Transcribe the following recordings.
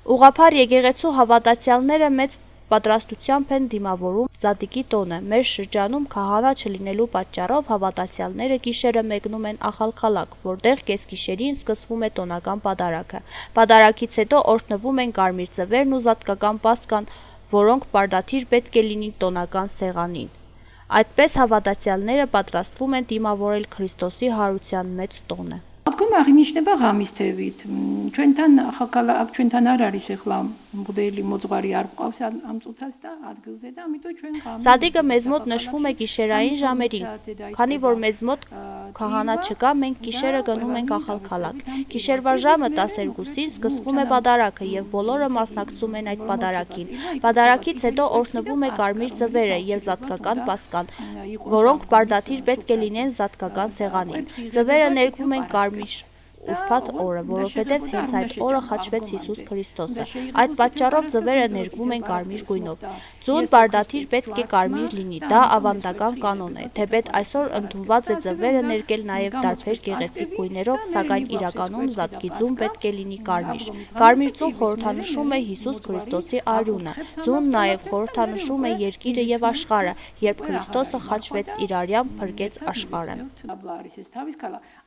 Ուղղափառ եկեղեցու հավատացյալները մեծ պատրաստությամբ են դիմավորում Զատիկի տոնը։ Մեր շրջանում քահանա չլինելու պատճառով հավատացյալները գիշերը մեկնում են Ախալքալակ, որտեղ կեսգիշերին սկսվում է տոնական պատարագը։ Պատարագից հետո օրհնվում են կարմիր ձվերն ու զատկական պասկան, որոնք պարդաթիր պետք է լինի տոնական սեղանին։ Այդպես հավատացյալները պատրաստվում են դիմավորել Քրիստոսի հարության մեծ տոնը։ Acum nici ne băgam istevit. Ჩვენთან არ არის ეხლა მღვდელი მოძღვარი არ ყავს ამ წუთას და ადგილზე და ამიტომ ჩვენ გამ Սադիկը մեզ մոտ նշվում է գիշերային ժամերին, քանի որ մեզ մոտ քահանա չկա, մենք գիշերը գնում ենք Ախալքալակ։ Գիշերվա ժամը 12-ին սկսվում է պատարագը եւ բոլորը մասնակցում են այդ պատարագին։ Պատարագից հետո օրհնվում է կարմիր ձվերը եւ զատկական պասկան, որոնք պարդաթիր պետք է լինեն զատկական սեղանին։ Ձվերը ներկվում են կարմիր ուրբաթ օրը, որովհետև հենց այդ օրը խաչվեց Հիսուս Քրիստոսը։ Այդ պատճառով ձվերը ներկվում են կարմիր գույնով։ Ձուն պարդաթիր պետք է կարմիր լինի, դա ավանդական կանոն է, թեպետ այսօր ընդունված է ձվերը ներկել նաև տարբեր գեղեցիկ գույներով, սակայն իրականում զատկի ձուն պետք է լինի կարմիր։ Կարմիր ձուն խորհրդանշում է Հիսուս Քրիստոսի արյունը։ Ձուն նաև խորհրդանշում է երկիրը եւ աշխարհը, երբ Քրիստոսը խաչվեց իր արյամբ փրկեց աշխարհը։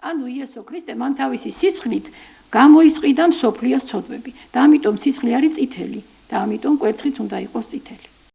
Ანუ Იესო ქრისტე მან თავისი სიცხლით გამოიწყვიდა მსოფლიოს ცოდვები და ამიტომ სიცხლე არის წითელი და ამიტომ კვერცხიც უნდა იყოს წითელი.